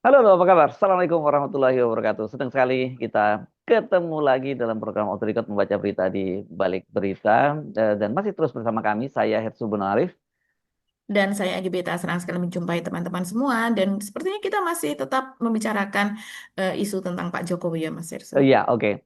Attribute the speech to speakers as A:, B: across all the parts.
A: Halo, halo, apa kabar? Assalamualaikum warahmatullahi wabarakatuh. Senang sekali kita ketemu lagi dalam program Off the Record membaca berita di balik berita. Dan masih terus bersama kami, saya Hersu Arif.
B: Dan saya Agibeta senang sekali menjumpai teman-teman semua. Dan sepertinya kita masih tetap membicarakan isu tentang Pak Jokowi ya, Mas Irso.
A: Iya, oke.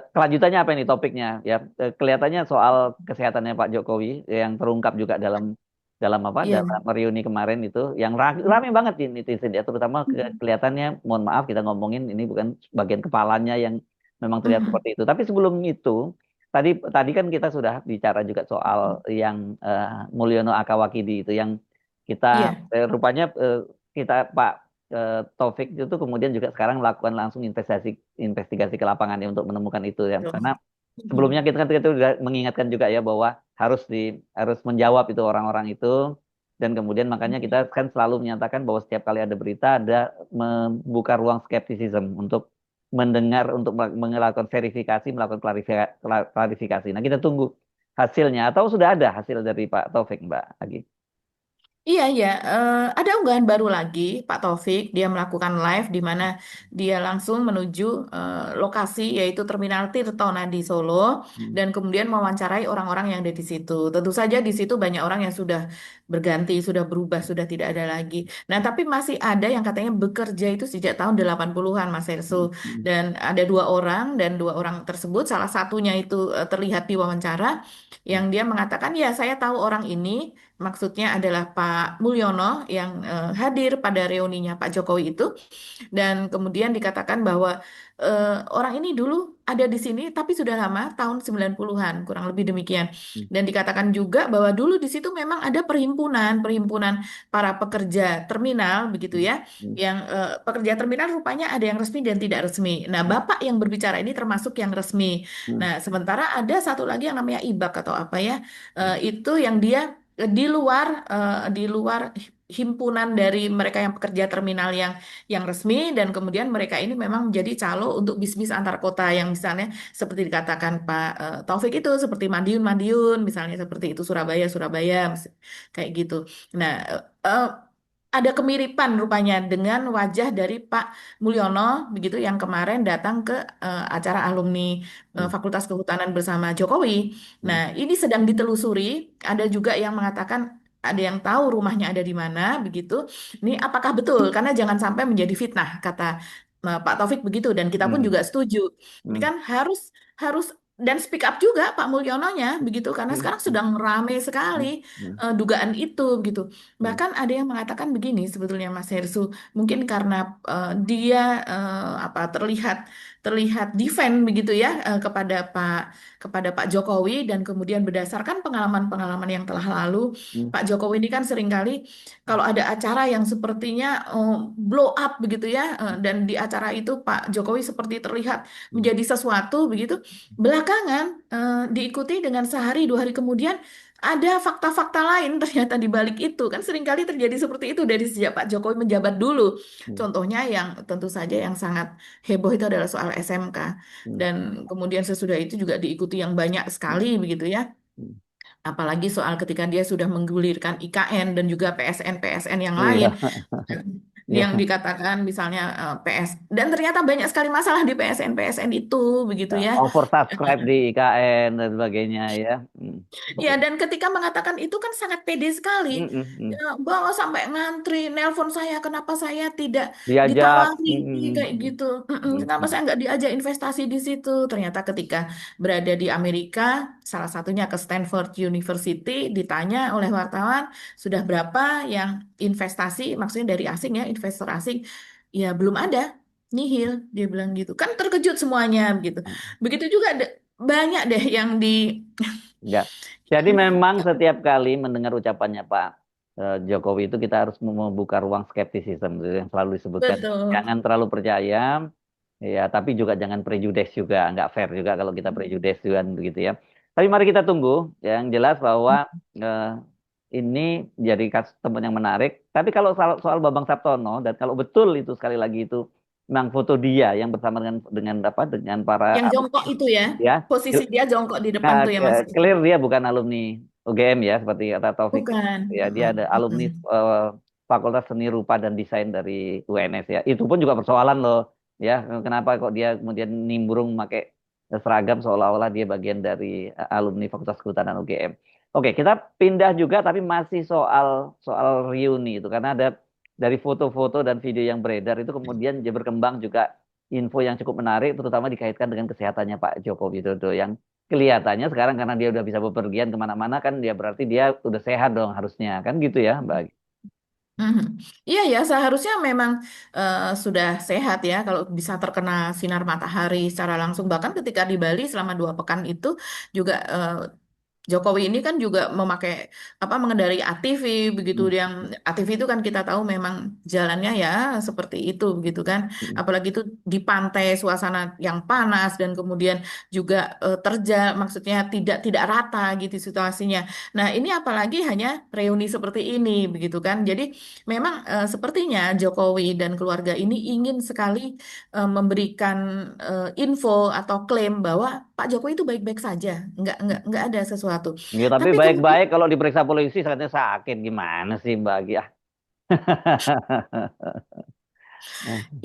A: Kelanjutannya apa ini topiknya? Ya, kelihatannya soal kesehatannya Pak Jokowi yang terungkap juga dalam dalam apa?
B: Iya.
A: Dalam reuni kemarin itu, yang rame banget di netizen ya, terutama kelihatannya, mohon maaf kita ngomongin ini bukan bagian kepalanya yang memang terlihat seperti itu. Tapi sebelum itu, tadi tadi kan kita sudah bicara juga soal yang Mulyono Akawakidi itu yang kita
B: Iya.
A: rupanya kita Pak Taufik itu kemudian juga sekarang melakukan langsung investigasi ke lapangan ya untuk menemukan itu ya.
B: Betul.
A: Karena sebelumnya kita sudah mengingatkan juga ya bahwa harus menjawab itu orang-orang itu, dan kemudian makanya kita kan selalu menyatakan bahwa setiap kali ada berita ada membuka ruang skeptisism untuk mendengar, untuk melakukan verifikasi, melakukan klarifikasi. Nah, kita tunggu hasilnya, atau sudah ada hasil dari Pak Taufik, Mbak Agi?
B: Iya, iya. Ada unggahan baru lagi, Pak Taufik. Dia melakukan live di mana dia langsung menuju lokasi, yaitu Terminal Tirtona di Solo,
A: Hmm.
B: dan kemudian mewawancarai orang-orang yang ada di situ. Tentu saja di situ banyak orang yang sudah berganti, sudah berubah, sudah tidak ada lagi. Nah, tapi masih ada yang katanya bekerja itu sejak tahun 80-an, Mas Erso.
A: Hmm.
B: Dan ada dua orang, dan dua orang tersebut, salah satunya itu terlihat di wawancara,
A: Hmm.
B: yang dia mengatakan, ya saya tahu orang ini. Maksudnya adalah Pak Mulyono yang hadir pada reuninya Pak Jokowi itu, dan kemudian dikatakan bahwa orang ini dulu ada di sini tapi sudah lama, tahun 90-an kurang lebih demikian.
A: Hmm.
B: Dan dikatakan juga bahwa dulu di situ memang ada perhimpunan para pekerja terminal begitu
A: Hmm.
B: ya,
A: Hmm.
B: yang pekerja terminal rupanya ada yang resmi dan tidak resmi. Nah,
A: Hmm.
B: Bapak yang berbicara ini termasuk yang resmi.
A: Hmm.
B: Nah, sementara ada satu lagi yang namanya IBAK atau apa ya,
A: Hmm.
B: itu yang dia di luar himpunan dari mereka yang pekerja terminal yang resmi, dan kemudian mereka ini memang menjadi calo untuk bis-bis antar kota yang misalnya seperti dikatakan Pak Taufik itu seperti Madiun misalnya, seperti itu Surabaya Surabaya kayak gitu. Nah, eh, ada kemiripan rupanya dengan wajah dari Pak Mulyono begitu yang kemarin datang ke acara alumni
A: Hmm.
B: Fakultas Kehutanan bersama Jokowi.
A: Hmm.
B: Nah, ini sedang ditelusuri. Ada juga yang mengatakan ada yang tahu rumahnya ada di mana begitu. Ini apakah betul? Karena jangan sampai menjadi fitnah, kata Pak Taufik begitu, dan kita pun
A: Hmm.
B: juga setuju. Ini
A: Hmm.
B: kan harus harus dan speak up juga Pak Mulyononya begitu, karena
A: Hmm.
B: sekarang sedang ramai sekali
A: Hmm. Hmm.
B: dugaan itu gitu.
A: Hmm.
B: Bahkan ada yang mengatakan begini sebetulnya Mas Hersu, mungkin karena dia apa terlihat terlihat defend begitu ya kepada Pak Jokowi, dan kemudian berdasarkan pengalaman-pengalaman yang telah lalu,
A: Hmm.
B: Pak Jokowi ini kan seringkali kalau ada acara yang sepertinya blow up begitu ya, dan di acara itu Pak Jokowi seperti terlihat
A: Hmm.
B: menjadi sesuatu begitu, belakangan diikuti dengan sehari dua hari kemudian ada fakta-fakta lain ternyata di balik itu. Kan seringkali terjadi seperti itu dari sejak Pak Jokowi menjabat dulu.
A: Hmm.
B: Contohnya yang tentu saja yang sangat heboh itu adalah soal SMK.
A: Hmm.
B: Dan kemudian sesudah itu juga diikuti yang banyak sekali begitu ya.
A: Hmm.
B: Apalagi soal ketika dia sudah menggulirkan IKN dan juga PSN-PSN yang lain,
A: Iya,
B: yang
A: iya.
B: dikatakan misalnya PS, dan ternyata banyak sekali masalah di PSN-PSN itu begitu
A: Ya,
B: ya.
A: oversubscribe di IKN dan sebagainya ya. Hmm.
B: Ya, dan ketika mengatakan itu kan sangat pede sekali.
A: Hmm. Hmm.
B: Ya,
A: Hmm.
B: bahwa sampai ngantri, nelpon saya, kenapa saya tidak
A: Diajak.
B: ditawari,
A: Hmm.
B: kayak
A: Hmm.
B: gitu.
A: Hmm.
B: Kenapa
A: Hmm.
B: saya nggak diajak investasi di situ? Ternyata ketika berada di Amerika, salah satunya ke Stanford University, ditanya oleh wartawan, sudah berapa yang investasi, maksudnya dari asing ya, investor asing, ya belum ada, nihil, dia bilang gitu. Kan terkejut semuanya, gitu. Begitu juga banyak deh yang di
A: Ya. Jadi memang setiap kali mendengar ucapannya Pak Jokowi itu kita harus membuka ruang skeptisisme itu yang selalu disebutkan.
B: Betul.
A: Jangan terlalu percaya, ya, tapi juga jangan prejudice juga, nggak fair juga kalau kita prejudice juga begitu ya. Tapi mari kita tunggu. Yang jelas bahwa eh, ini jadi temuan yang menarik. Tapi kalau soal Bambang Saptono, dan kalau betul itu sekali lagi itu memang foto dia yang bersama dengan apa dengan para
B: Yang jongkok itu ya,
A: ya.
B: posisi dia jongkok di depan
A: Nah,
B: tuh ya Mas.
A: clear dia bukan alumni UGM ya, seperti kata Taufik.
B: Bukan.
A: Ya, dia ada alumni
B: Mm-mm.
A: Fakultas Seni Rupa dan Desain dari UNS ya. Itu pun juga persoalan loh ya. Kenapa kok dia kemudian nimbrung pakai seragam seolah-olah dia bagian dari alumni Fakultas Kehutanan UGM. Oke, kita pindah juga tapi masih soal soal reuni itu karena ada dari foto-foto dan video yang beredar itu kemudian dia berkembang juga info yang cukup menarik terutama dikaitkan dengan kesehatannya Pak Joko Widodo yang kelihatannya sekarang karena dia udah bisa bepergian kemana-mana kan dia berarti dia udah sehat dong harusnya kan gitu ya Mbak.
B: Mhm. Iya ya, seharusnya memang sudah sehat ya kalau bisa terkena sinar matahari secara langsung. Bahkan ketika di Bali selama 2 pekan itu juga Jokowi ini kan juga memakai mengendarai ATV begitu
A: Hmm,
B: yang ATV itu kan kita tahu memang jalannya ya seperti itu begitu kan
A: hmm,
B: apalagi itu di pantai suasana yang panas dan kemudian juga terjal maksudnya tidak rata gitu situasinya. Nah, ini apalagi hanya reuni seperti ini begitu kan. Jadi memang sepertinya Jokowi dan keluarga ini ingin sekali memberikan info atau klaim bahwa Pak Jokowi itu baik-baik saja, nggak ada sesuatu.
A: Ya, tapi
B: Tapi kemudian
A: baik-baik kalau diperiksa polisi katanya sakit gimana sih Mbak Agi? Ah.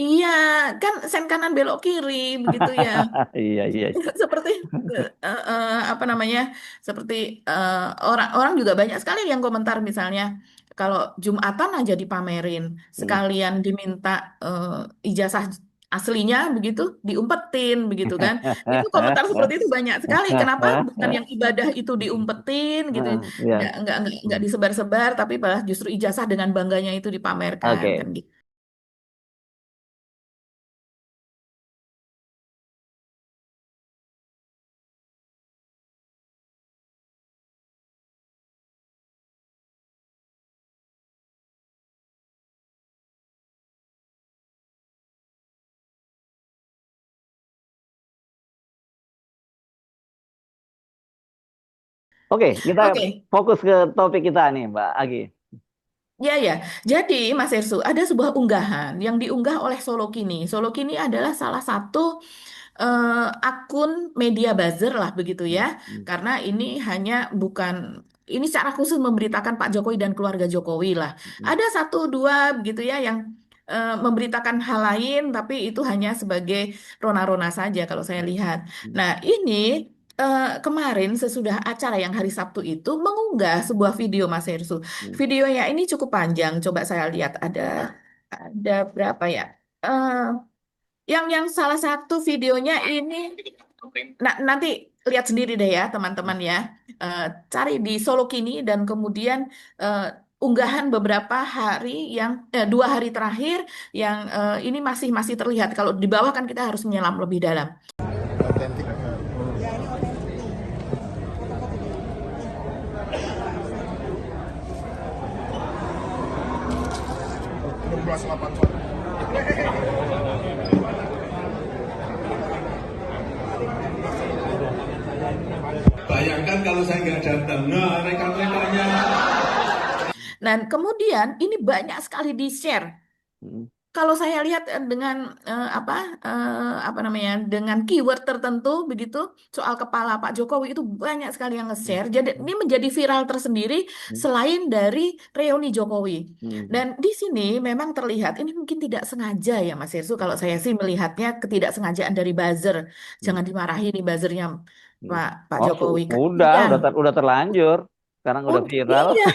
B: iya kan sen kanan belok kiri begitu ya.
A: Iya iya.
B: Seperti apa namanya? Seperti orang-orang juga banyak sekali yang komentar misalnya kalau Jumatan aja dipamerin,
A: Hmm.
B: sekalian diminta ijazah aslinya begitu diumpetin begitu kan. Itu komentar seperti itu banyak sekali. Kenapa bukan yang ibadah itu diumpetin gitu.
A: Ah, iya.
B: Nggak disebar-sebar tapi malah justru ijazah dengan bangganya itu dipamerkan kan
A: Oke.
B: gitu.
A: Oke, kita
B: Oke.
A: fokus ke topik kita nih Mbak Agi.
B: Ya, ya. Jadi, Mas Ersu, ada sebuah unggahan yang diunggah oleh Solokini. Solokini adalah salah satu akun media buzzer lah begitu ya.
A: Hmm, hmm,
B: Karena ini hanya bukan ini secara khusus memberitakan Pak Jokowi dan keluarga Jokowi lah.
A: hmm,
B: Ada satu dua begitu ya yang memberitakan hal lain, tapi itu hanya sebagai rona-rona saja kalau saya lihat.
A: hmm,
B: Nah, ini kemarin sesudah acara yang hari Sabtu itu mengunggah sebuah video Mas Hersu.
A: hmm.
B: Videonya ini cukup panjang. Coba saya lihat ada berapa ya? Eh, yang salah satu videonya ini, nah nanti lihat sendiri deh ya teman-teman ya. Eh, Cari di Solo Kini dan kemudian eh, unggahan beberapa hari yang 2 hari terakhir yang ini masih masih terlihat. Kalau di bawah kan kita harus menyelam lebih dalam.
C: Otentik. Plus 8.
D: Bayangkan kalau saya nggak datang, nah rekan-rekannya.
B: Dan kemudian ini banyak sekali di-share.
A: Hmm,
B: Kalau saya lihat dengan apa namanya dengan keyword tertentu begitu soal kepala Pak Jokowi itu banyak sekali yang
A: hmm,
B: nge-share. Jadi ini menjadi viral tersendiri
A: hmm,
B: selain dari reuni Jokowi.
A: hmm,
B: Dan di sini memang terlihat ini mungkin tidak sengaja ya Mas Yersu. Kalau saya sih melihatnya ketidaksengajaan dari buzzer.
A: hmm,
B: Jangan dimarahi nih buzzernya
A: hmm.
B: Pak
A: Oh,
B: Jokowi.
A: udah,
B: Kasihan.
A: udah terlanjur. Sekarang udah viral.
B: Iya,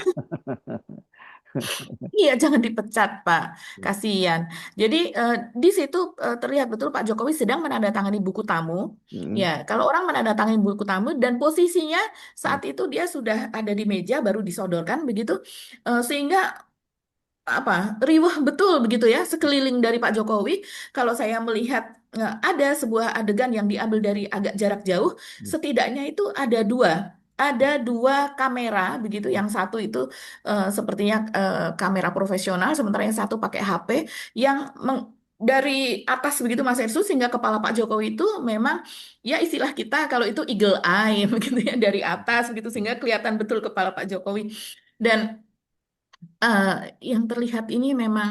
B: iya, jangan dipecat, Pak. Kasihan. Jadi di situ terlihat betul Pak Jokowi sedang menandatangani buku tamu.
A: Hmm,
B: Ya, kalau orang menandatangani buku tamu dan posisinya
A: hmm,
B: saat itu dia sudah ada di meja baru disodorkan begitu, sehingga apa riuh betul begitu ya sekeliling dari Pak Jokowi. Kalau saya melihat ada sebuah adegan yang diambil dari agak jarak jauh,
A: hmm,
B: setidaknya itu ada dua kamera begitu. Yang satu itu sepertinya kamera profesional, sementara yang satu pakai HP yang dari atas begitu Mas Ersu sehingga kepala Pak Jokowi itu memang ya istilah kita kalau itu eagle eye begitu ya dari atas begitu sehingga kelihatan betul kepala Pak Jokowi dan eh, yang terlihat ini memang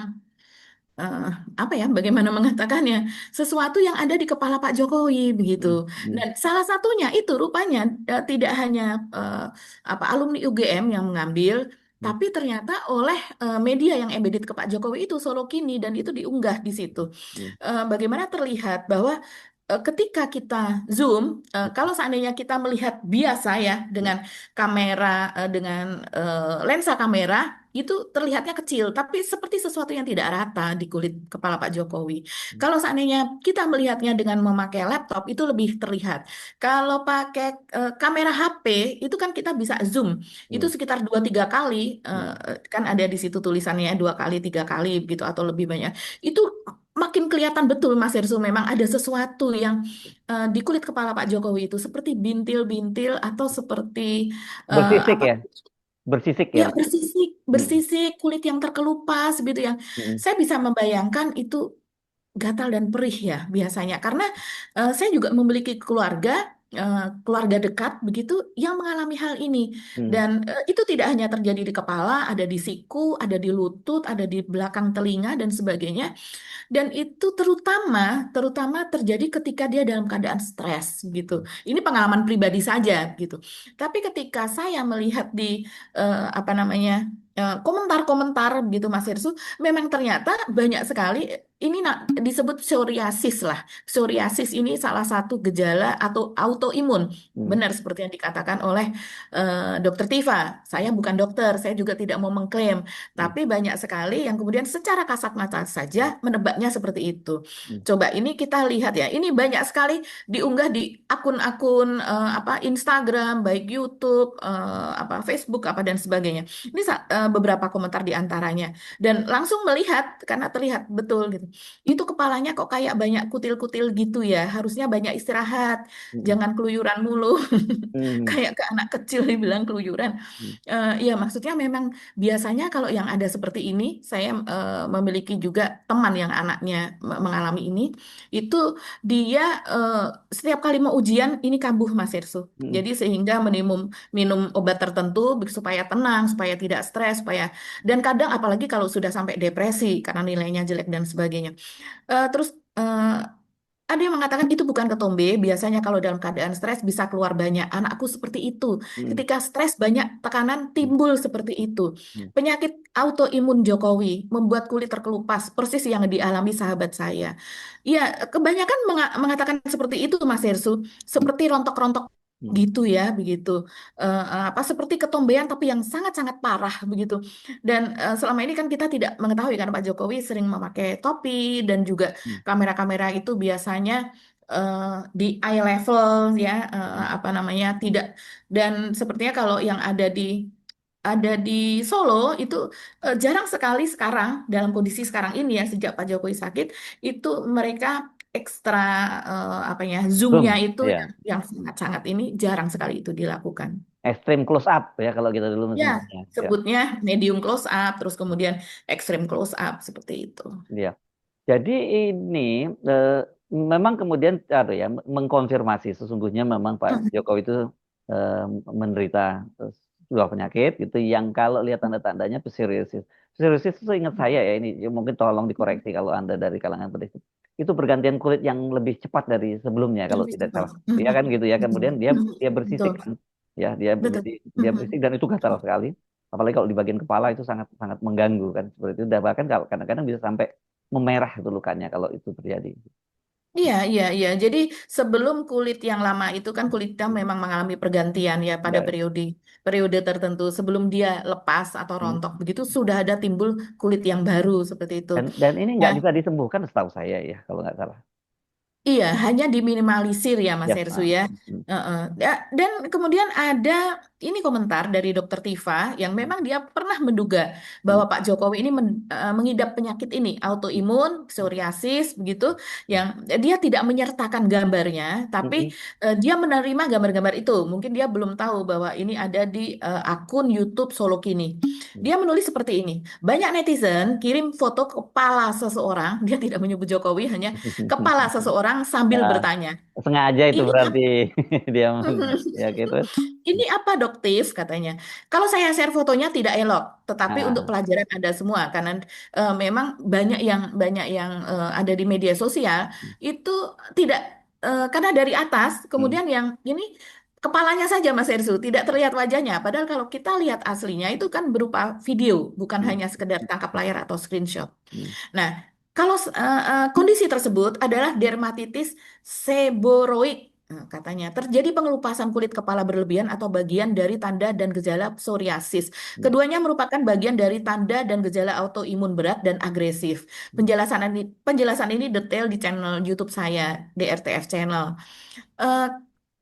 B: eh, apa ya, bagaimana mengatakannya, sesuatu yang ada di kepala Pak Jokowi begitu.
A: hmm, hmm,
B: Dan salah satunya itu rupanya tidak hanya alumni UGM yang mengambil, tapi ternyata oleh media yang embedded ke Pak Jokowi itu Solo Kini dan itu diunggah di situ. Bagaimana terlihat bahwa ketika kita zoom, kalau seandainya kita melihat biasa ya dengan kamera dengan lensa kamera itu terlihatnya kecil, tapi seperti sesuatu yang tidak rata di kulit kepala Pak Jokowi. Kalau seandainya kita melihatnya dengan memakai laptop itu lebih terlihat. Kalau pakai kamera HP itu kan kita bisa zoom itu sekitar 2-3 kali, kan ada di situ tulisannya 2 kali 3 kali gitu atau lebih banyak. Itu makin kelihatan betul Mas Ersu memang ada sesuatu yang di kulit kepala Pak Jokowi itu seperti bintil-bintil atau seperti
A: Bersisik
B: apa
A: ya, bersisik ya.
B: ya bersisik bersisik kulit yang terkelupas gitu yang saya bisa membayangkan itu gatal dan perih ya biasanya karena saya juga memiliki keluarga dekat begitu yang mengalami hal ini dan itu tidak hanya terjadi di kepala, ada di siku, ada di lutut, ada di belakang telinga dan sebagainya. Dan itu terutama terutama terjadi ketika dia dalam keadaan stres gitu. Ini pengalaman pribadi saja gitu. Tapi ketika saya melihat di apa namanya komentar-komentar gitu Mas Hirsu, memang ternyata banyak sekali ini disebut psoriasis lah. Psoriasis ini salah satu gejala atau autoimun. Benar seperti yang dikatakan oleh Dokter Tifa. Saya bukan dokter, saya juga tidak mau mengklaim. Tapi banyak sekali yang kemudian secara kasat mata saja menebaknya seperti itu. Coba ini kita lihat ya, ini banyak sekali diunggah di akun-akun apa Instagram, baik YouTube, apa Facebook, apa dan sebagainya. Ini beberapa komentar di antaranya dan langsung melihat karena terlihat betul gitu. Itu kepalanya kok kayak banyak kutil-kutil gitu ya. Harusnya banyak istirahat, jangan keluyuran mulu. Kayak ke anak kecil dibilang keluyuran. Ya maksudnya memang biasanya kalau yang ada seperti ini, saya memiliki juga teman yang anaknya mengalami ini, itu dia setiap kali mau ujian ini kambuh Mas Ersu. Jadi sehingga minum obat tertentu supaya tenang, supaya tidak stres, supaya dan kadang apalagi kalau sudah sampai depresi karena nilainya jelek dan sebagainya. Terus ada yang mengatakan itu bukan ketombe. Biasanya kalau dalam keadaan stres bisa keluar banyak. Anakku seperti itu. Ketika stres banyak tekanan timbul seperti itu. Penyakit autoimun Jokowi membuat kulit terkelupas. Persis yang dialami sahabat saya. Ya, kebanyakan mengatakan seperti itu Mas Hersu. Seperti rontok-rontok gitu ya, begitu. Apa seperti ketombean tapi yang sangat-sangat parah begitu. Dan selama ini kan kita tidak mengetahui kan Pak Jokowi sering memakai topi dan juga kamera-kamera itu biasanya di eye level ya apa namanya tidak dan sepertinya kalau yang ada di Solo itu jarang sekali sekarang dalam kondisi sekarang ini ya sejak Pak Jokowi sakit itu mereka ekstra apa ya zoomnya
A: Zoom,
B: itu
A: ya.
B: yang sangat-sangat ini jarang sekali itu dilakukan.
A: Ekstrim close up ya kalau kita dulu
B: Ya,
A: menyebutnya. Ya.
B: sebutnya medium close up terus kemudian extreme close up seperti itu.
A: Ya. Jadi ini eh, memang kemudian ya mengkonfirmasi sesungguhnya memang Pak Jokowi itu eh, menderita sebuah penyakit gitu yang kalau lihat tanda-tandanya psoriasis. Psoriasis itu ingat saya ya ini ya mungkin tolong dikoreksi kalau Anda dari kalangan pendidik. Itu pergantian kulit yang lebih cepat dari sebelumnya kalau
B: Lebih
A: tidak
B: cepat.
A: salah. Ya kan gitu ya.
B: Betul.
A: Kemudian dia bersisik
B: Betul.
A: kan. Ya,
B: Betul.
A: dia berisik dan itu gatal sekali. Apalagi kalau di bagian kepala itu sangat sangat mengganggu kan seperti itu. Dan bahkan kalau kadang-kadang bisa sampai memerah itu lukanya kalau itu terjadi.
B: Iya, iya, iya. Jadi sebelum kulit yang lama itu kan kulitnya memang mengalami pergantian ya pada
A: Ya.
B: periode periode tertentu. Sebelum dia lepas atau
A: Hmm.
B: rontok begitu sudah ada timbul kulit yang baru seperti itu.
A: Dan ini nggak
B: Nah,
A: bisa disembuhkan setahu saya ya kalau nggak salah.
B: iya, hanya diminimalisir ya Mas
A: Ya.
B: Hersu ya. Heeh. Dan kemudian ada ini komentar dari Dokter Tifa yang memang dia pernah menduga bahwa Pak Jokowi ini mengidap penyakit ini autoimun, psoriasis begitu, yang dia tidak menyertakan gambarnya, tapi dia menerima gambar-gambar itu. Mungkin dia belum tahu bahwa ini ada di akun YouTube Solo Kini. Dia menulis seperti ini. Banyak netizen kirim foto kepala seseorang, dia tidak menyebut Jokowi, hanya kepala seseorang sambil
A: Nah,
B: bertanya,
A: sengaja itu
B: ini
A: berarti dia ya gitu.
B: ini apa doktif katanya. Kalau saya share fotonya tidak elok, tetapi untuk
A: Nah,
B: pelajaran Anda semua karena memang banyak yang ada di media sosial itu tidak karena dari atas
A: hmm,
B: kemudian yang ini kepalanya saja Mas Ersu, tidak terlihat wajahnya. Padahal kalau kita lihat aslinya itu kan berupa video, bukan
A: Hmm.
B: hanya sekedar tangkap layar atau screenshot.
A: Hmm.
B: Nah, kalau kondisi tersebut adalah dermatitis seboroid. Nah, katanya terjadi pengelupasan kulit kepala berlebihan atau bagian dari tanda dan gejala psoriasis.
A: Hmm.
B: Keduanya merupakan bagian dari tanda dan gejala autoimun berat dan agresif. Penjelasan ini detail di channel YouTube saya, DRTF Channel. Eh,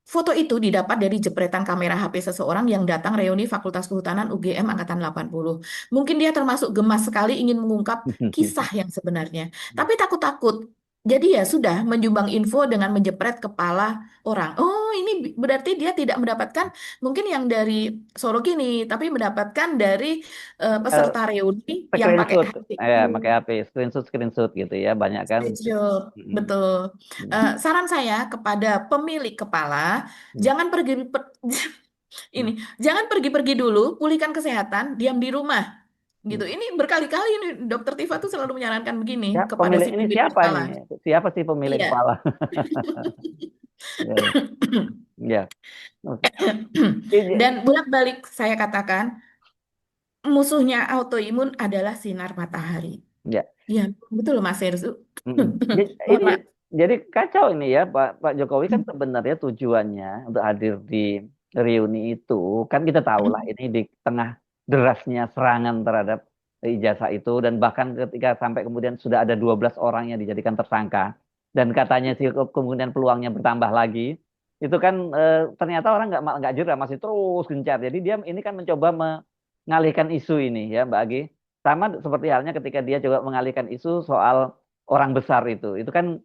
B: Foto itu didapat dari jepretan kamera HP seseorang yang datang reuni Fakultas Kehutanan UGM Angkatan 80. Mungkin dia termasuk gemas sekali ingin mengungkap kisah yang sebenarnya. Tapi takut-takut. Jadi ya sudah menyumbang info dengan menjepret kepala orang. Oh, ini berarti dia tidak mendapatkan mungkin yang dari Sorokini, tapi mendapatkan dari
A: Eh,
B: peserta reuni yang pakai
A: Screenshot,
B: HP
A: ya
B: itu.
A: pakai HP, screenshot gitu ya, banyak kan.
B: Screenshot,
A: Hmm.
B: betul.
A: Hmm.
B: Saran saya kepada pemilik kepala,
A: Hmm.
B: jangan pergi ini, jangan pergi-pergi dulu, pulihkan kesehatan, diam di rumah, gitu.
A: Hmm.
B: Ini berkali-kali ini Dokter Tifa tuh selalu menyarankan begini
A: Ya,
B: kepada
A: pemilik
B: si
A: ini
B: pemilik
A: siapa
B: kepala.
A: ini? Siapa sih pemilik
B: Iya.
A: kepala? Ya, ya. Ya. Oke.
B: Dan bolak-balik saya katakan, musuhnya autoimun adalah sinar matahari.
A: Ya.
B: Ya, betul Mas Herzu. Mohon
A: Ini
B: maaf.
A: jadi kacau ini ya, Pak Jokowi kan sebenarnya tujuannya untuk hadir di reuni itu kan kita tahu lah ini di tengah derasnya serangan terhadap ijazah itu dan bahkan ketika sampai kemudian sudah ada 12 orang yang dijadikan tersangka dan katanya sih kemudian peluangnya bertambah lagi itu kan ternyata orang nggak jera masih terus gencar. Jadi dia ini kan mencoba mengalihkan isu ini ya Mbak Agi. Sama seperti halnya ketika dia coba mengalihkan isu soal orang besar itu kan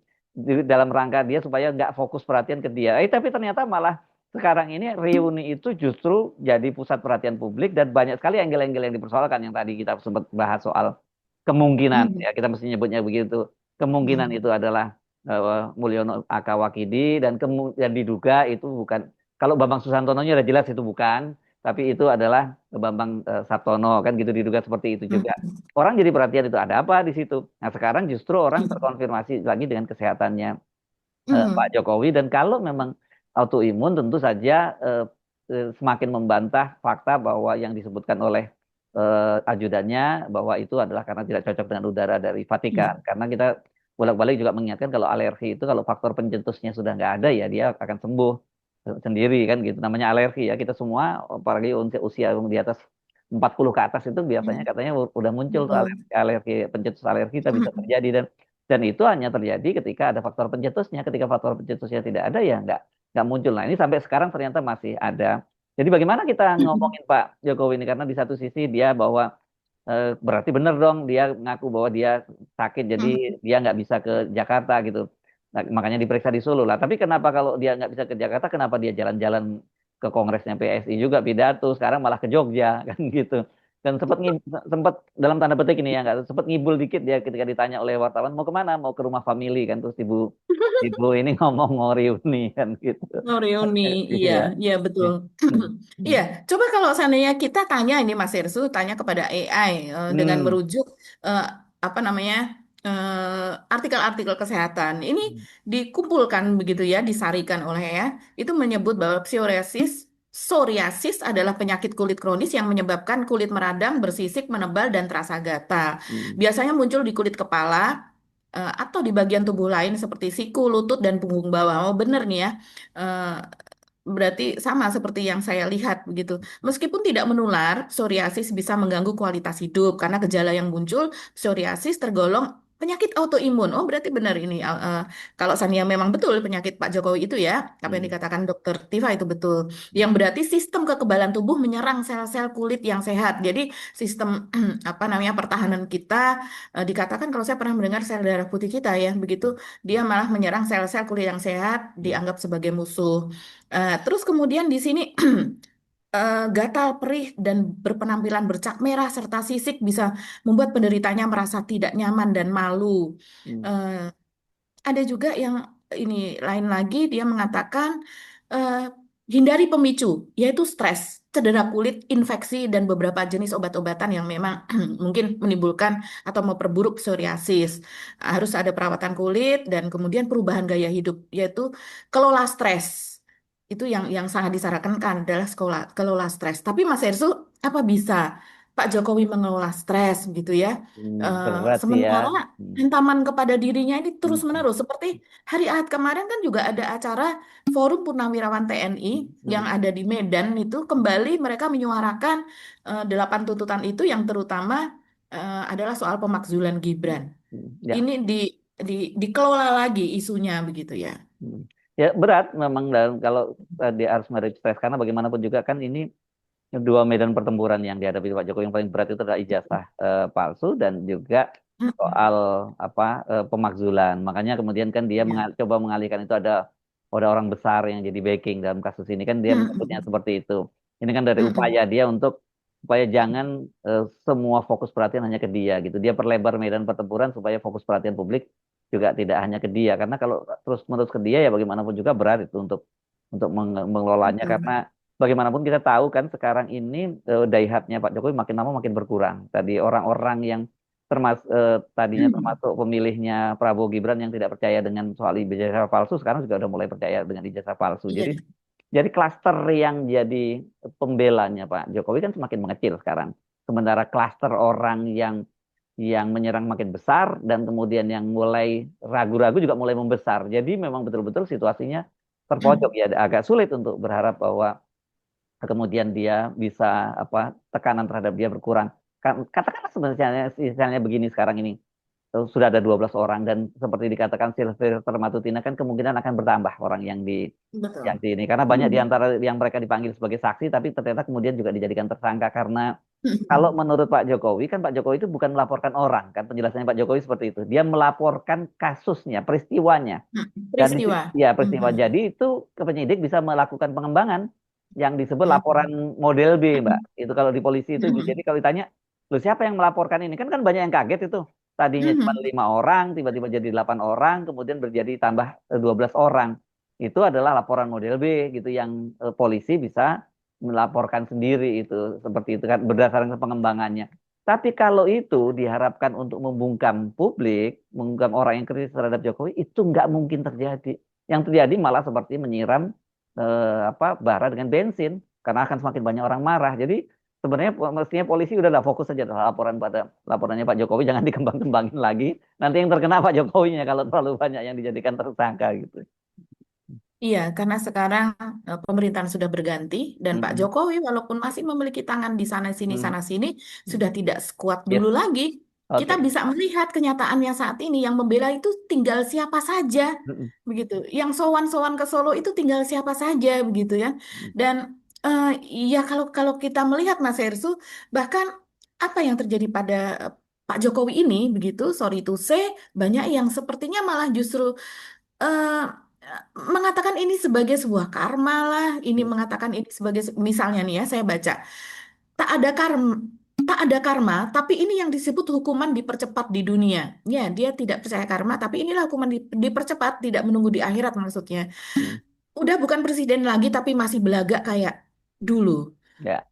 A: dalam rangka dia supaya nggak fokus perhatian ke dia. Tapi ternyata malah sekarang ini reuni itu justru jadi pusat perhatian publik dan banyak sekali anggel-anggel yang dipersoalkan yang tadi kita sempat bahas soal kemungkinan ya kita mesti nyebutnya begitu kemungkinan itu adalah Mulyono Akawakidi dan kemudian diduga itu bukan kalau Bambang Susantono-nya udah jelas itu bukan tapi itu adalah Bambang Sartono kan gitu diduga seperti itu juga orang jadi perhatian itu ada apa di situ. Nah sekarang justru orang terkonfirmasi lagi dengan kesehatannya Pak Jokowi dan kalau memang autoimun tentu saja semakin membantah fakta bahwa yang disebutkan oleh ajudannya bahwa itu adalah karena tidak cocok dengan udara dari Vatikan. Karena kita bolak-balik juga mengingatkan kalau alergi itu kalau faktor pencetusnya sudah nggak ada ya dia akan sembuh sendiri kan gitu. Namanya alergi ya kita semua apalagi usia usia di atas 40 ke atas itu biasanya katanya udah muncul tuh
B: Betul.
A: alergi, pencetus alergi kita bisa terjadi dan itu hanya terjadi ketika ada faktor pencetusnya. Ketika faktor pencetusnya tidak ada ya nggak muncul. Nah ini sampai sekarang ternyata masih ada. Jadi bagaimana kita ngomongin Pak Jokowi ini karena di satu sisi dia bahwa berarti benar dong dia ngaku bahwa dia sakit jadi dia nggak bisa ke Jakarta gitu. Nah, makanya diperiksa di Solo lah. Tapi kenapa kalau dia nggak bisa ke Jakarta, kenapa dia jalan-jalan ke kongresnya PSI juga pidato, sekarang malah ke Jogja kan gitu. Dan sempat dalam tanda petik ini ya nggak sempat ngibul dikit dia ketika ditanya oleh wartawan mau kemana, mau ke rumah family kan terus ibu ini ngomong mau reuni kan gitu.
B: Oh, reuni, iya,
A: Iya.
B: iya betul. Iya, coba kalau seandainya kita tanya ini Mas Irsu, tanya kepada AI dengan
A: Hmm.
B: merujuk eh, apa namanya artikel-artikel kesehatan. Ini dikumpulkan begitu ya, disarikan oleh ya, itu menyebut bahwa psoriasis adalah penyakit kulit kronis yang menyebabkan kulit meradang, bersisik, menebal, dan terasa gatal.
A: Hmm.
B: Biasanya muncul di kulit kepala atau di bagian tubuh lain seperti siku, lutut, dan punggung bawah. Oh, benar nih ya. Eh, Berarti sama seperti yang saya lihat begitu. Meskipun tidak menular, psoriasis bisa mengganggu kualitas hidup karena gejala yang muncul psoriasis tergolong penyakit autoimun. Oh, berarti benar ini. Kalau Sania memang betul penyakit Pak Jokowi itu ya, apa yang
A: Hmm.
B: dikatakan Dokter Tifa itu betul. Yang berarti sistem kekebalan tubuh menyerang sel-sel kulit yang sehat. Jadi sistem apa namanya pertahanan kita dikatakan kalau saya pernah mendengar sel darah putih kita ya, begitu dia malah menyerang sel-sel kulit yang sehat dianggap sebagai musuh. Terus kemudian di sini gatal perih dan berpenampilan bercak merah serta sisik bisa membuat penderitanya merasa tidak nyaman dan malu.
A: Hmm.
B: Eh, ada juga yang ini lain lagi dia mengatakan eh, hindari pemicu yaitu stres, cedera kulit, infeksi dan beberapa jenis obat-obatan yang memang mungkin menimbulkan atau memperburuk psoriasis. Harus ada perawatan kulit dan kemudian perubahan gaya hidup yaitu kelola stres. Itu yang sangat disarankan adalah kelola stres. Tapi Mas Ersu, apa bisa Pak Jokowi mengelola stres gitu ya?
A: Berat sih ya.
B: Sementara
A: Hmm,
B: hantaman kepada dirinya ini
A: hmm,
B: terus-menerus. Seperti hari Ahad kemarin kan juga ada acara Forum Purnawirawan TNI yang
A: hmm,
B: ada di Medan itu kembali mereka menyuarakan 8 tuntutan itu yang terutama adalah soal pemakzulan Gibran.
A: ya.
B: Ini dikelola lagi isunya begitu ya.
A: Hmm. Ya berat memang dan kalau dia harus meredaksi stres karena bagaimanapun juga kan ini dua medan pertempuran yang dihadapi Pak Jokowi yang paling berat itu adalah ijazah palsu dan juga
B: Mm-mm.
A: soal apa pemakzulan. Makanya kemudian kan dia
B: Ya.
A: coba mengalihkan itu ada orang besar yang jadi backing dalam kasus ini kan dia menyebutnya
B: Mm-mm.
A: seperti itu. Ini kan dari
B: Mm-mm.
A: upaya dia untuk supaya jangan semua fokus perhatian hanya ke dia gitu. Dia perlebar medan pertempuran supaya fokus perhatian publik juga tidak hanya ke dia karena kalau terus menerus ke dia ya bagaimanapun juga berat itu untuk mengelolanya karena
B: Betul.
A: bagaimanapun kita tahu kan sekarang ini daihatnya Pak Jokowi makin lama makin berkurang. Tadi orang-orang yang tadinya termasuk pemilihnya Prabowo Gibran yang tidak percaya dengan soal ijazah palsu sekarang juga udah mulai percaya dengan ijazah palsu.
B: Iya.
A: Jadi klaster yang jadi pembelanya Pak Jokowi kan semakin mengecil sekarang. Sementara klaster orang yang menyerang makin besar dan kemudian yang mulai ragu-ragu juga mulai membesar. Jadi memang betul-betul situasinya terpojok ya agak sulit untuk berharap bahwa kemudian dia bisa apa tekanan terhadap dia berkurang. Katakanlah sebenarnya misalnya begini sekarang ini sudah ada 12 orang dan seperti dikatakan Sylvester Matutina kan kemungkinan akan bertambah orang yang
B: Betul.
A: di ini karena banyak di
B: Mm.
A: antara yang mereka dipanggil sebagai saksi tapi ternyata kemudian juga dijadikan tersangka karena kalau menurut Pak Jokowi kan Pak Jokowi itu bukan melaporkan orang kan penjelasannya Pak Jokowi seperti itu dia melaporkan kasusnya peristiwanya dan
B: Peristiwa.
A: ya peristiwa
B: Mhm.
A: jadi itu ke penyidik bisa melakukan pengembangan yang disebut laporan
B: Mhm.
A: model B, Mbak. Itu kalau di polisi itu jadi
B: Mhm.
A: kalau ditanya, "Loh siapa yang melaporkan ini?" Kan kan banyak yang kaget itu. Tadinya cuma
B: Mhm.
A: 5 orang, tiba-tiba jadi 8 orang, kemudian berjadi tambah 12 orang. Itu adalah laporan model B gitu yang polisi bisa melaporkan sendiri itu seperti itu kan berdasarkan pengembangannya. Tapi kalau itu diharapkan untuk membungkam publik, membungkam orang yang kritis terhadap Jokowi, itu nggak mungkin terjadi. Yang terjadi malah seperti menyiram bara dengan bensin karena akan semakin banyak orang marah. Jadi sebenarnya mestinya polisi udahlah fokus saja pada laporannya Pak Jokowi jangan dikembang-kembangin lagi. Nanti yang terkena Pak Jokowinya kalau terlalu banyak yang dijadikan tersangka gitu.
B: Iya, karena sekarang pemerintahan sudah berganti dan Pak
A: Mm-mm.
B: Jokowi walaupun masih memiliki tangan di
A: Mm.
B: sana sini sudah tidak sekuat
A: Yes,
B: dulu lagi. Kita
A: oke.
B: bisa melihat kenyataannya saat ini yang membela itu tinggal siapa saja
A: Mm-mm.
B: begitu. Yang sowan-sowan ke Solo itu tinggal siapa saja begitu ya.
A: Mm.
B: Dan eh, ya kalau kalau kita melihat Mas Hersu bahkan apa yang terjadi pada Pak Jokowi ini begitu, sorry to say, banyak yang sepertinya malah justru eh, mengatakan ini sebagai sebuah karma lah, ini mengatakan ini sebagai misalnya nih ya saya baca tak ada karma, tak ada karma, tapi ini yang disebut hukuman dipercepat di dunia. Ya, dia tidak percaya karma, tapi inilah hukuman dipercepat, tidak menunggu di akhirat maksudnya.
A: Mm.
B: Udah bukan presiden lagi, tapi masih belaga kayak dulu.
A: Ya,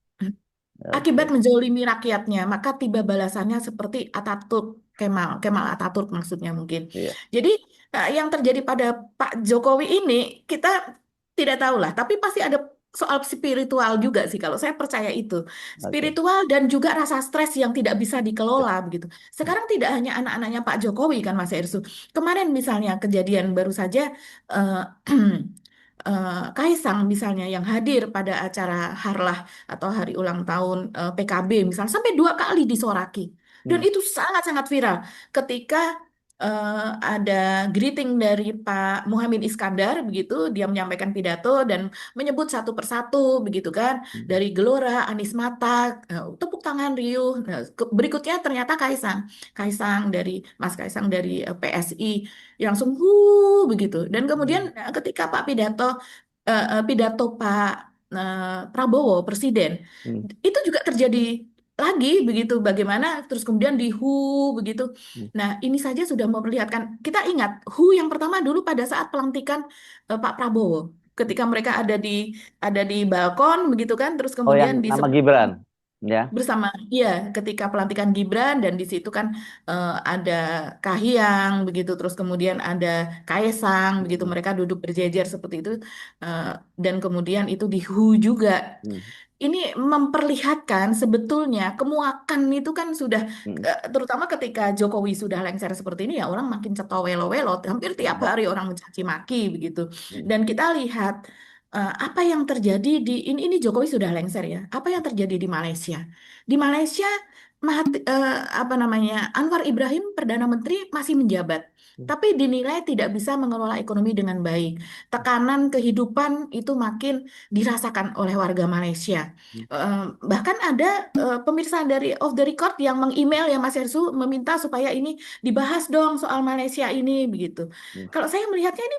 B: Akibat
A: oke.
B: menzolimi rakyatnya, maka tiba balasannya seperti Ataturk, Kemal Ataturk maksudnya mungkin.
A: Iya,
B: Jadi yang terjadi pada Pak Jokowi ini kita tidak tahu lah, tapi pasti ada soal spiritual juga sih kalau saya percaya itu.
A: oke.
B: Spiritual dan juga rasa stres yang tidak bisa
A: Yes.
B: dikelola begitu. Sekarang tidak hanya anak-anaknya Pak Jokowi kan Mas Ersu. Kemarin misalnya kejadian baru saja eh, Kaisang misalnya yang hadir pada acara Harlah atau hari ulang tahun PKB misalnya sampai 2 kali disoraki dan
A: Hmm.
B: itu sangat-sangat viral ketika ada greeting dari Pak Muhammad Iskandar begitu dia menyampaikan pidato dan menyebut satu persatu begitu kan
A: Hmm.
B: dari Gelora Anies Mata tepuk tangan riuh. Nah, berikutnya ternyata Kaisang dari Mas Kaisang dari PSI yang langsung begitu dan kemudian
A: Hmm.
B: ketika pidato Pak Prabowo Presiden
A: Hmm.
B: itu juga terjadi lagi begitu bagaimana terus kemudian di begitu.
A: Hmm.
B: Nah, ini saja sudah memperlihatkan kita ingat yang pertama dulu pada saat pelantikan Pak Prabowo ketika mereka ada di balkon begitu kan terus
A: Oh yang
B: kemudian
A: nama
B: disebut
A: Gibran. ya.
B: bersama, iya, ketika pelantikan Gibran dan di situ kan ada Kahiyang begitu, terus kemudian ada Kaesang begitu,
A: Hmm.
B: mereka duduk berjejer seperti itu, dan kemudian itu di WHO juga.
A: Hmm.
B: Ini memperlihatkan sebetulnya kemuakan itu kan sudah,
A: Hmm.
B: terutama ketika Jokowi sudah lengser seperti ini ya orang makin cetowelo-welo, hampir tiap hari orang mencaci maki begitu.
A: Hmm.
B: Dan kita lihat apa yang terjadi di ini Jokowi sudah lengser ya. Apa yang terjadi di Malaysia? Di Malaysia apa namanya, Anwar Ibrahim Perdana Menteri masih menjabat, tapi dinilai tidak bisa mengelola ekonomi dengan baik. Tekanan kehidupan itu makin dirasakan oleh warga Malaysia. Bahkan ada pemirsa dari off the record yang meng-email ya Mas Ersu meminta supaya ini dibahas dong soal Malaysia ini begitu.
A: Hmm.
B: Kalau saya melihatnya ini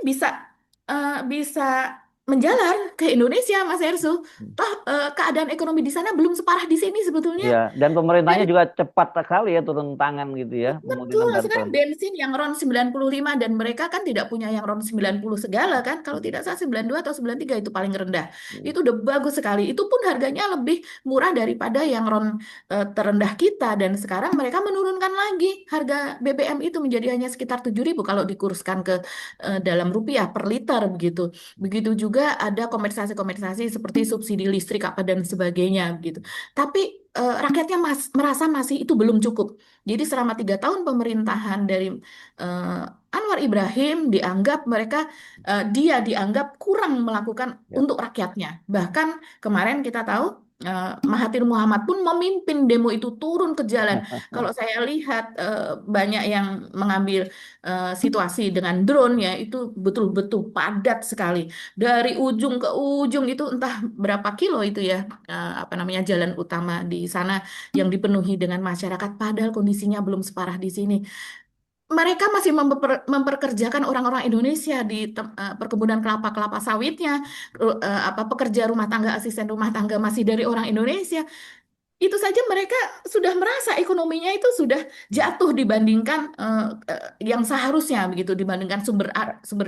B: bisa menjalar ke Indonesia Mas Ersu. Toh keadaan ekonomi di sana belum separah di sini sebetulnya.
A: Iya, dan pemerintahnya
B: Dan
A: juga cepat sekali ya turun tangan gitu ya,
B: betul,
A: memungkinkan bantuan.
B: sekarang bensin yang RON 95 dan mereka kan tidak punya yang RON 90 segala kan. Kalau tidak salah 92 atau 93 itu paling rendah.
A: Hmm.
B: Itu udah bagus sekali. Itu pun harganya lebih murah daripada yang RON terendah kita. Dan sekarang mereka menurunkan lagi harga BBM itu menjadi hanya sekitar 7.000 kalau dikurskan ke dalam rupiah per liter begitu. Begitu juga ada kompensasi-kompensasi seperti subsidi listrik apa dan sebagainya begitu. Tapi rakyatnya merasa masih itu belum cukup. Jadi selama 3 tahun pemerintahan dari Anwar Ibrahim dia dianggap kurang melakukan
A: Ya.
B: untuk rakyatnya. Bahkan kemarin kita tahu Mahathir Muhammad pun memimpin demo itu turun ke jalan. Kalau saya lihat banyak yang mengambil situasi dengan drone ya itu betul-betul padat sekali. Dari ujung ke ujung itu entah berapa kilo itu ya apa namanya jalan utama di sana yang dipenuhi dengan masyarakat, padahal kondisinya belum separah di sini. Mereka masih memperkerjakan orang-orang Indonesia di perkebunan kelapa-kelapa sawitnya, apa pekerja rumah tangga, asisten rumah tangga masih dari orang Indonesia. Itu saja mereka sudah merasa ekonominya itu sudah jatuh dibandingkan yang seharusnya begitu, dibandingkan sumber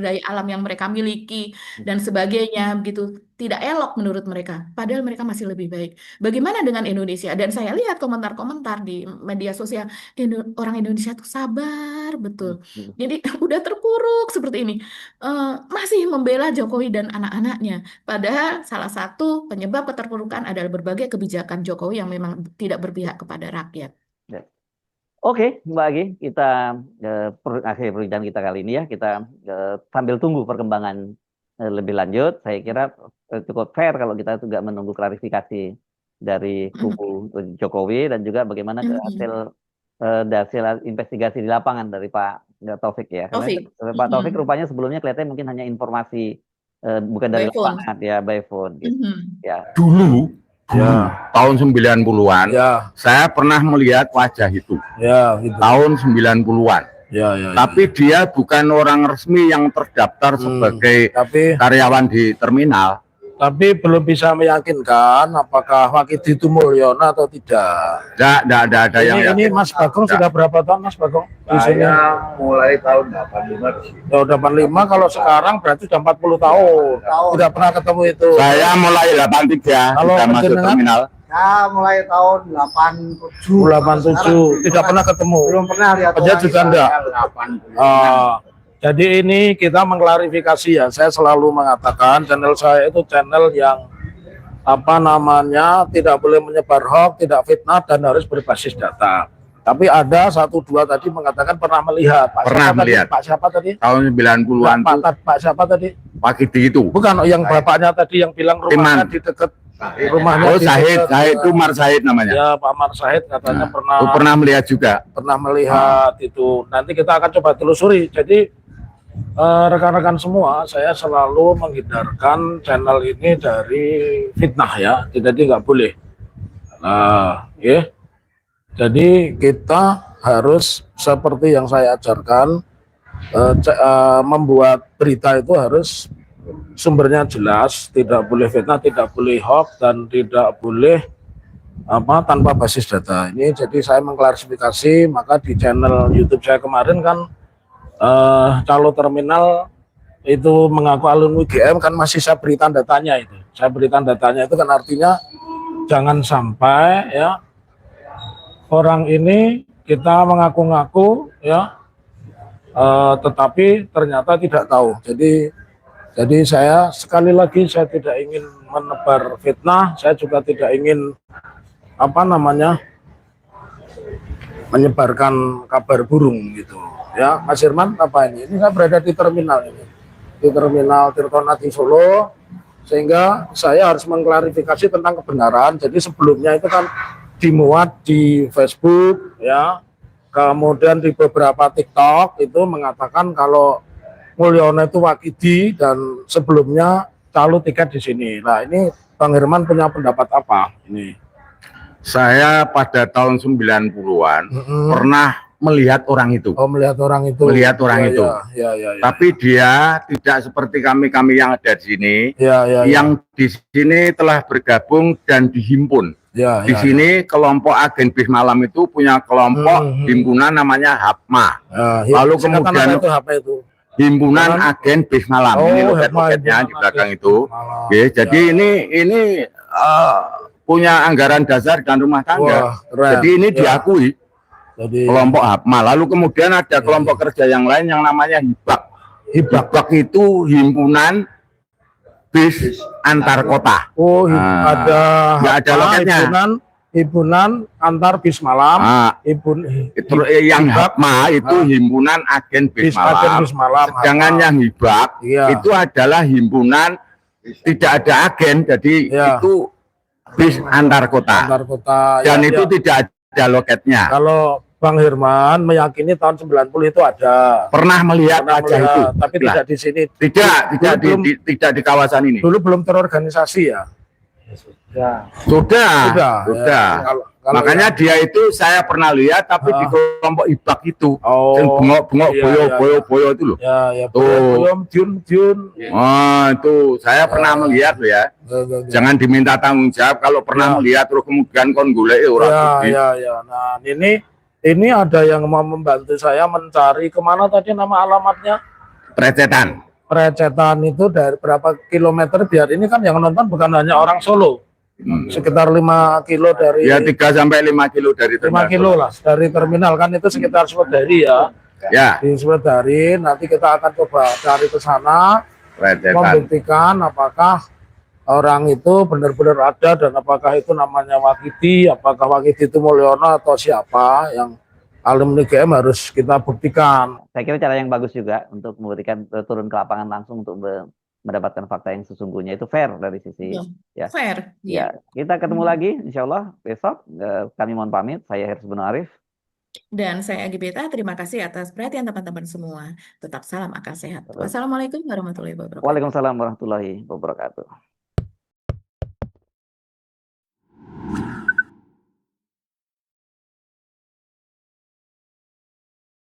B: daya alam yang mereka miliki dan sebagainya begitu, tidak elok menurut mereka, padahal mereka masih lebih baik. Bagaimana dengan Indonesia? Dan saya lihat komentar-komentar di media sosial, orang Indonesia tuh sabar betul, jadi udah terpuruk seperti ini, masih membela Jokowi dan anak-anaknya. Padahal salah satu penyebab keterpurukan adalah berbagai kebijakan Jokowi yang memang tidak berpihak kepada rakyat.
A: Ya. Oke, Mbak Agi, kita akhir perbincangan kita kali ini ya. Kita sambil tunggu perkembangan lebih lanjut. Saya kira cukup fair kalau kita juga menunggu klarifikasi dari kubu Jokowi dan juga bagaimana hasil investigasi di lapangan dari Pak Taufik ya. Karena
B: Taufik.
A: Pak Taufik rupanya sebelumnya kelihatannya mungkin hanya informasi bukan dari
B: By phone.
A: lapangan ya, by phone gitu. Ya.
E: Dulu tahun 90-an saya pernah melihat wajah itu gitu. Tahun 90-an tapi dia bukan orang resmi yang terdaftar sebagai karyawan di terminal,
F: tapi belum bisa meyakinkan apakah Wakidi Mulyono atau tidak.
E: Tidak ada yang
F: ini Mas Bagong sudah berapa tahun Mas Bagong di sini?
E: Saya mulai tahun 85 di sini.
F: Ya, 85, kalau sekarang berarti sudah 40 tahun. Tidak pernah ketemu itu.
E: Saya mulai 83
F: Kalau
E: sudah masuk
F: jenengan?
E: terminal.
G: Ya, mulai tahun 87.
F: 87 tidak pernah ketemu.
G: Belum pernah lihat.
F: Penjat juga enggak.
G: 85.
F: Jadi ini kita mengklarifikasi ya. Saya selalu mengatakan channel saya itu channel yang apa namanya tidak boleh menyebar hoax, tidak fitnah dan harus berbasis data. Tapi ada 1-2 tadi mengatakan pernah melihat.
E: Pernah melihat.
F: Pak siapa tadi?
E: Tahun 90-an
F: Pak siapa tadi?
E: Pak Gidi itu.
F: Bukan yang bapaknya tadi yang bilang rumahnya di dekat rumahnya.
E: Oh,
F: di
E: Zahid,
F: dekat,
E: itu Umar Zahid namanya.
F: Ya, Pak Mar Zahid katanya
E: pernah melihat juga.
F: pernah melihat itu. Nanti kita akan coba telusuri. Jadi rekan-rekan semua, saya selalu menghindarkan channel ini dari fitnah ya. Jadi nggak boleh. Nah, ya. Jadi kita harus seperti yang saya ajarkan, membuat berita itu harus sumbernya jelas, tidak boleh fitnah, tidak boleh hoax, dan tidak boleh tanpa basis data. Ini jadi saya mengklarifikasi, maka di channel YouTube saya kemarin kan Calo Terminal itu mengaku alumni UGM kan masih saya beri tanda tanya itu. Saya beri tanda tanya itu kan artinya jangan sampai ya orang ini kita mengaku-ngaku ya, tetapi ternyata tidak tahu. Jadi saya sekali lagi saya tidak ingin menebar fitnah, saya juga tidak ingin menyebarkan kabar burung gitu. Ya, Mas Irman, apa ini? Ini saya berada di terminal ini, di terminal Tirtonadi Solo, sehingga saya harus mengklarifikasi tentang kebenaran. Jadi sebelumnya itu kan dimuat di Facebook, ya, kemudian di beberapa TikTok itu mengatakan kalau Mulyono itu Wakidi dan sebelumnya calo tiket di sini. Nah, ini Bang Herman punya pendapat apa ini?
E: Saya pada tahun 90-an pernah melihat orang itu.
F: Oh, melihat orang itu.
E: Melihat orang
F: Ya,
E: itu.
F: ya.
E: Tapi dia tidak seperti kami yang ada di sini.
F: Ya.
E: Yang di sini telah bergabung dan dihimpun. Di sini kelompok agen bis malam itu punya kelompok himpunan namanya HAPMA. Lalu kemudian
F: itu?
E: Himpunan Agen Bis Malam. Ini loket-loketnya di belakang itu. Oke, jadi ini punya anggaran dasar dan rumah tangga. Jadi ini diakui kelompok HAPMA. Lalu kemudian ada kelompok kerja yang lain yang namanya HIBAK. HIBAK itu himpunan bis antar kota.
F: Oh, ada
E: loketnya.
F: Himpunan antar bis malam.
E: Itu yang HAPMA itu himpunan agen bis malam. Sedangkan yang HIBAK itu adalah himpunan tidak ada agen, jadi itu bis antar kota. Dan itu tidak ada loketnya.
F: Kalau Bang Herman meyakini tahun 90 itu ada.
E: Pernah melihat wajah itu,
F: tapi tidak di sini.
E: Tidak di kawasan ini.
F: Dulu belum terorganisasi ya.
E: Sudah.
F: Kalau
E: Makanya dia itu saya pernah lihat, tapi di kelompok IBAK itu, bengok boyo itu loh.
F: Jun.
E: Itu saya pernah melihat loh ya. Jangan diminta tanggung jawab kalau pernah melihat terus kemudian kon golek orang.
F: Nah, ini ada yang mau membantu saya mencari kemana tadi nama alamatnya? Precetan itu dari berapa kilometer, biar ini kan yang nonton bukan hanya orang Solo. Sekitar 5 kilo dari
E: 3 sampai 5 kilo dari terminal.
F: 5 kilo lah dari terminal, kan itu sekitar Swedari ya. Di Swedari nanti kita akan coba cari ke sana, membuktikan apakah orang itu benar-benar ada dan apakah itu namanya Wakidi, apakah Wakidi itu Mulyono atau siapa yang alumni GM harus kita buktikan.
A: Saya kira cara yang bagus juga untuk membuktikan, turun ke lapangan langsung untuk mendapatkan fakta yang sesungguhnya, itu fair dari sisi
B: fair.
A: Kita ketemu lagi insya Allah besok. Kami mohon pamit. Saya Hersy Arif
B: dan saya Agi Beta. Terima kasih atas perhatian teman-teman semua. Tetap salam akal sehat. Wassalamualaikum warahmatullahi wabarakatuh.
A: Waalaikumsalam warahmatullahi wabarakatuh.